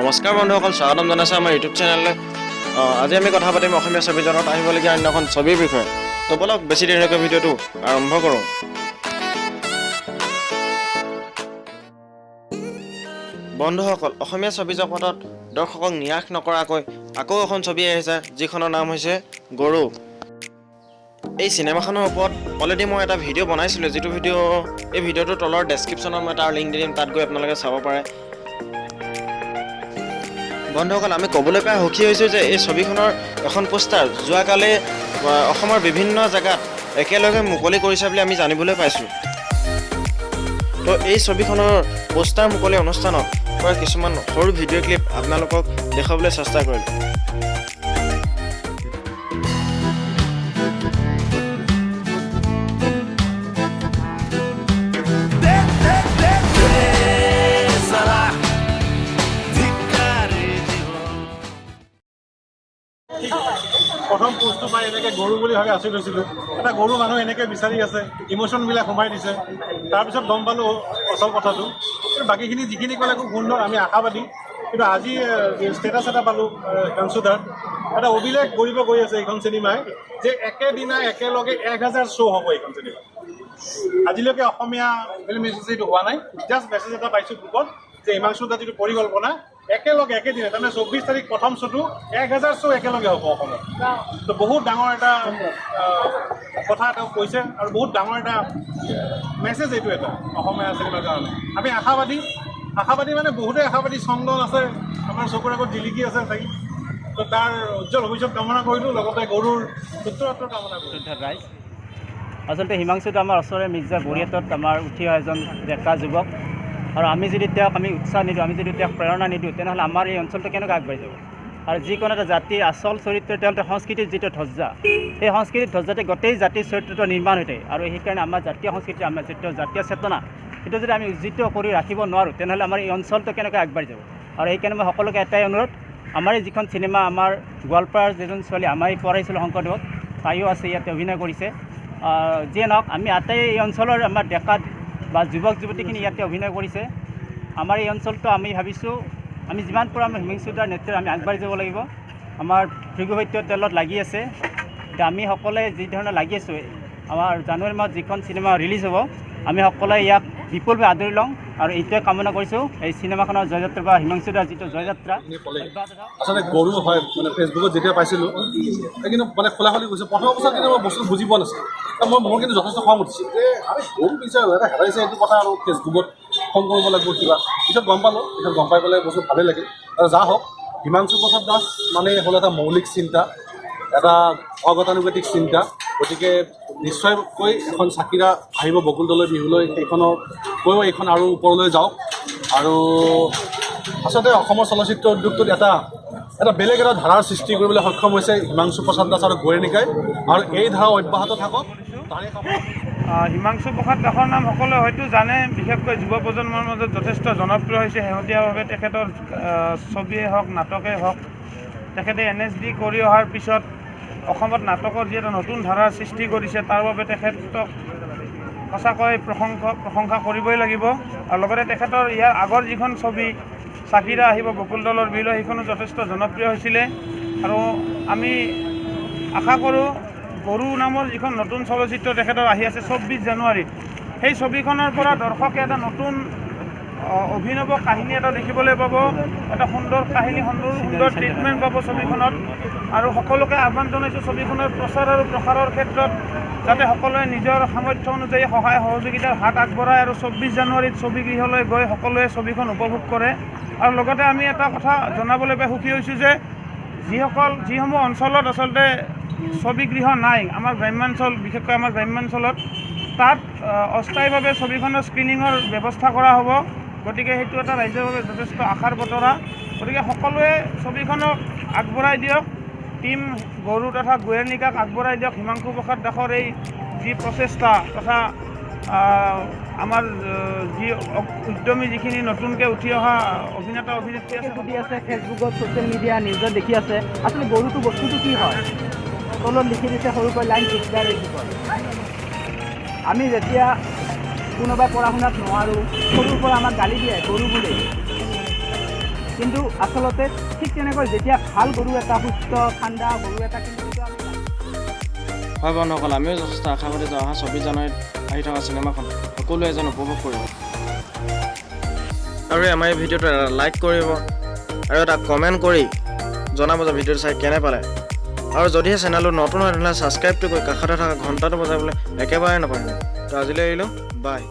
নমস্কাৰ বন্ধুসকল, স্বাগতম জনাইছোঁ আমাৰ ইউটিউব চেনেললৈ। আজি আমি কথা পাতিম অসমীয়া ছবি জগতত আহিবলগীয়া অন্য এখন ছবিৰ বিষয়ে। তো বলক বেছি দেৰিকৈ ভিডিঅ'টো আৰম্ভ কৰোঁ। বন্ধুসকল, অসমীয়া ছবি জগতত দৰ্শকক নিৰাশ নকৰাকৈ আকৌ এখন ছবি আহিছে, যিখনৰ নাম হৈছে গৰু। এই চিনেমাখনৰ ওপৰত অলৰেডি মই এটা ভিডিঅ' বনাইছিলোঁ, যিটো এই ভিডিঅ'টোৰ তলৰ ডেছক্ৰিপশ্যনত মই তাৰ লিংক দি দিম, তাত গৈ আপোনালোকে চাব পাৰে। বন্ধুসকল, আমি ক'বলৈ পাই সুখী হৈছোঁ যে এই ছবিখনৰ এখন পোষ্টাৰ যোৱাকালি অসমৰ বিভিন্ন জেগাত একেলগে মুকলি কৰিছে বুলি আমি জানিবলৈ পাইছোঁ। তো এই ছবিখনৰ পোষ্টাৰ মুকলি অনুষ্ঠানত পৰা কিছুমান সৰু ভিডিঅ' ক্লিপ আপোনালোকক দেখুৱাবলৈ চেষ্টা কৰিলোঁ। প্ৰথম পোষ্টটো পাই এনেকৈ গৰু বুলি ভাবি আচৰিত হৈছিলোঁ। এটা গৰু মানুহ এনেকৈ বিচাৰি আছে, ইম'শ্যনবিলাক সোমাই দিছে। তাৰপিছত গম পালোঁ আচল কথাটো। কিন্তু বাকীখিনি যিখিনি ক'লে খুব সুন্দৰ, আমি আশাবাদী। কিন্তু আজি ষ্টেটাছ এটা পালোঁ হিমাংশুদাৰ, এটা অভিলেখ কৰিব গৈ আছে এইখন চিনেমাই, যে একেদিনাই একেলগে 1000 শ্ব' হ'ব এইখন চিনেমা। আজিলৈকে অসমীয়া ফিল্ম ইণ্ডাষ্ট্ৰীটো হোৱা নাই। জাষ্ট মেছেজ এটা পাইছোঁ গ্ৰুপত যে হিমাংশুদাৰ যিটো পৰিকল্পনা একেলগে একেদিনে, তাৰমানে 24 তাৰিখ প্ৰথম শ্ব'টো 1000 শ্ব' একেলগে হ'ব অসমত। তো বহুত ডাঙৰ এটা কথা তেওঁ কৈছে আৰু বহুত ডাঙৰ এটা মেছেজ এইটো এটা অসমীয়া চিনেমাৰ কাৰণে। আমি আশাবাদী মানে বহুতেই আশাবাদী। চন্দন আছে আমাৰ চকুৰ আগত, জিলিকি আছে চাগে। তো তাৰ উজ্জ্বল ভৱিষ্যত কামনা কৰিলোঁ, লগতে গৰুৰ উত্তৰোত্তৰ কামনা কৰিলোঁ। আচলতে হিমাংশুটো আমাৰ ওচৰৰে মিৰ্জা বৰিয়াতত আমাৰ উঠি অহা এজন ডেকা যুৱক, আৰু আমি যদি তেওঁক উৎসাহ নিদিওঁ, আমি যদি তেওঁক প্ৰেৰণা নিদিওঁ, তেনেহ'লে আমাৰ এই অঞ্চলটো কেনেকৈ আগবাঢ়ি যাব। আৰু যিকোনো এটা জাতিৰ আচল চৰিত্ৰ তেওঁলোকে সংস্কৃতিৰ যিটো ধ্বজা, সেই সংস্কৃতিৰ ধ্বজাতে গোটেই জাতিৰ চৰিত্ৰটো নিৰ্মাণ হৈ থাকে। আৰু সেইকাৰণে আমাৰ জাতীয় সংস্কৃতি, আমাৰ যিটো জাতীয় চেতনা, সেইটো যদি আমি উজ্জীৱিত কৰি ৰাখিব নোৱাৰোঁ, তেনেহ'লে আমাৰ এই অঞ্চলটো কেনেকৈ আগবাঢ়ি যাব। আৰু সেইকাৰণে মই সকলোকে এটাই অনুৰোধ, আমাৰ এই যিখন চিনেমা, আমাৰ গোৱালপাৰাৰ যিজন ছোৱালী আমাৰ পঢ়াইছিলোঁ শংকৰদেৱত, তাইও আছে ইয়াতে অভিনয় কৰিছে। যিয়ে নহওক, আমি আটাই এই অঞ্চলৰ আমাৰ ডেকা বা যুৱক যুৱতীখিনি ইয়াতে অভিনয় কৰিছে। আমাৰ এই অঞ্চলটো আমি ভাবিছোঁ, আমি যিমান পাৰোঁ আমাৰ হিমাংশুদাৰ নেতৃত্বত আমি আগবাঢ়ি যাব লাগিব। আমাৰ ভৃগু সত্যৰ তেলত লাগি আছে। এতিয়া আমি সকলোৱে যি ধৰণে লাগি আছোঁ, আমাৰ জানুৱাৰী মাহত যিখন চিনেমা ৰিলিজ হ'ব, আমি সকলোৱে ইয়াক বিপুলভাৱে আদৰি লওঁ। আৰু এইটোৱে কামনা কৰিছোঁ, এই চিনেমাখনৰ জয়যাত্ৰা বা হিমাংশুদাৰ যিটো জয়যাত্ৰা। আচলতে গৰু হয়, মানে ফেচবুকত যেতিয়া পাইছিলোঁ, কিন্তু মানে খোলাখুলি কৈছোঁ। প্ৰথম অৱস্থাত কিন্তু মই বস্তুটো বুজি পোৱা নাছিলোঁ। মোৰ কিন্তু যথেষ্ট খং উঠিছিল যে আমি গৰু বিচাৰোঁ, এটা হেৰাইছে এইটো কথা, আৰু ফেচবুকত ফোন কৰিব লাগিব কিবা। পিছত গম পালোঁ, গম পাই পেলাই বস্তু ভালেই লাগিল। আৰু যা হওক, হিমাংশু প্ৰসাদ দাস মানে হ'ল এটা মৌলিক চিন্তা, এটা অগতানুগতিক চিন্তা। গতিকে নিশ্চয়কৈ এখন চাকিৰা আহিব বকুলতলৈ বিহুলৈ, সেইখনতকৈও এইখন আৰু ওপৰলৈ যাওক। আৰু আচলতে অসমৰ চলচ্চিত্ৰ উদ্যোগটোত এটা বেলেগ এটা ধাৰাৰ সৃষ্টি কৰিবলৈ সক্ষম হৈছে হিমাংশু প্ৰসাদ দাস আৰু গৌৰীণিকাই, আৰু এই ধাৰা অব্যাহত থাকক। হিমাংশু প্ৰসাদ দাসৰ নাম সকলোৱে হয়তো জানে, বিশেষকৈ যুৱ প্ৰজন্মৰ মাজত যথেষ্ট জনপ্ৰিয় হৈছে শেহতীয়াভাৱে। তেখেতৰ ছবিয়েই হওক, নাটকেই হওক, তেখেতে NSD কৰি অহাৰ পিছত অসমত নাটকৰ যি এটা নতুন ধাৰাৰ সৃষ্টি কৰিছে, তাৰ বাবে তেখেতক সঁচাকৈ প্ৰশংসা কৰিবই লাগিব। আৰু লগতে তেখেতৰ ইয়াৰ আগৰ যিখন ছবি চাকিৰা আহিব বকুলতলৰ বিহুলৈ, সেইখনো যথেষ্ট জনপ্ৰিয় হৈছিলে। আৰু আমি আশা কৰোঁ গৰু নামৰ যিখন নতুন চলচ্চিত্ৰ তেখেতৰ আহি আছে 24 জানুৱাৰীত, সেই ছবিখনৰ পৰা দৰ্শকে এটা নতুন অভিনৱ কাহিনী এটা দেখিবলৈ পাব। এটা সুন্দৰ কাহিনী, সুন্দৰ ট্ৰিটমেণ্ট পাব ছবিখনত। আৰু সকলোকে আহ্বান জনাইছোঁ, ছবিখনৰ প্ৰচাৰ আৰু প্ৰসাৰৰ ক্ষেত্ৰত যাতে সকলোৱে নিজৰ সামৰ্থ্য অনুযায়ী সহায় সহযোগিতাৰ হাত আগবঢ়ায়, আৰু 24 জানুৱাৰীত ছবিগৃহলৈ গৈ সকলোৱে ছবিখন উপভোগ কৰে। আৰু লগতে আমি এটা কথা জনাবলৈ পাই সুখী হৈছোঁ যে যিসমূহ অঞ্চলত আচলতে ছবিগৃহ নাই, আমাৰ গ্ৰাম্যাঞ্চল, বিশেষকৈ আমাৰ গ্ৰাম্যাঞ্চলত, তাত অস্থায়ীভাৱে ছবিখনৰ স্ক্ৰিনিঙৰ ব্যৱস্থা কৰা হ'ব। গতিকে সেইটো এটা ৰাইজৰ বাবে যথেষ্ট আশাৰ বতৰা। গতিকে সকলোৱে ছবিখনক আগবঢ়াই দিয়ক, টীম গৰু তথা গৌৰীণিকাক আগবঢ়াই দিয়ক। হিমাংশু প্ৰসাদ দাসৰ এই যি প্ৰচেষ্টা তথা আমাৰ যি উদ্যমী যিখিনি নতুনকৈ উঠি অহা অভিনেতা অভিনেত্ৰী আছে, ফেচবুকত, ছ'চিয়েল মিডিয়া, নিউজত দেখি আছে। আচলতে গৰুটো বস্তুটো কি হয়, তলত লিখি দিছে সৰুকৈ লাইন দিগদাৰ। আমি যেতিয়া কোনোবাই পঢ়া শুনাত নোৱাৰোঁ, সৰুৰ পৰা আমাক গালি দিয়ে গৰু বুলি, কিন্তু আচলতে ঠিক তেনেকৈ যেতিয়া ভাল গৰু এটা সুস্থ ঠাণ্ডা গৰু এটা কিন্তু আমি হয় বন্ধুসকল, আমিও যথেষ্ট আশাবাদী যে অহা 24 জানুৱাৰীত আহি থকা চিনেমাখন সকলোৱে যেন উপভোগ কৰিব আৰু আমাৰ এই ভিডিঅ'টো এটা লাইক কৰিব আৰু এটা কমেণ্ট কৰি জনাব যে ভিডিঅ'টো চাই কেনে পালে আৰু যদিহে চেনেলটো নতুন হয় তেনেহ'লে ছাবস্ক্ৰাইবটো কৰি কাষতে থকা ঘণ্টাটো বজাবলৈ একেবাৰে নাপাহৰিব। তো আজিলৈ এৰিলোঁ, বাই।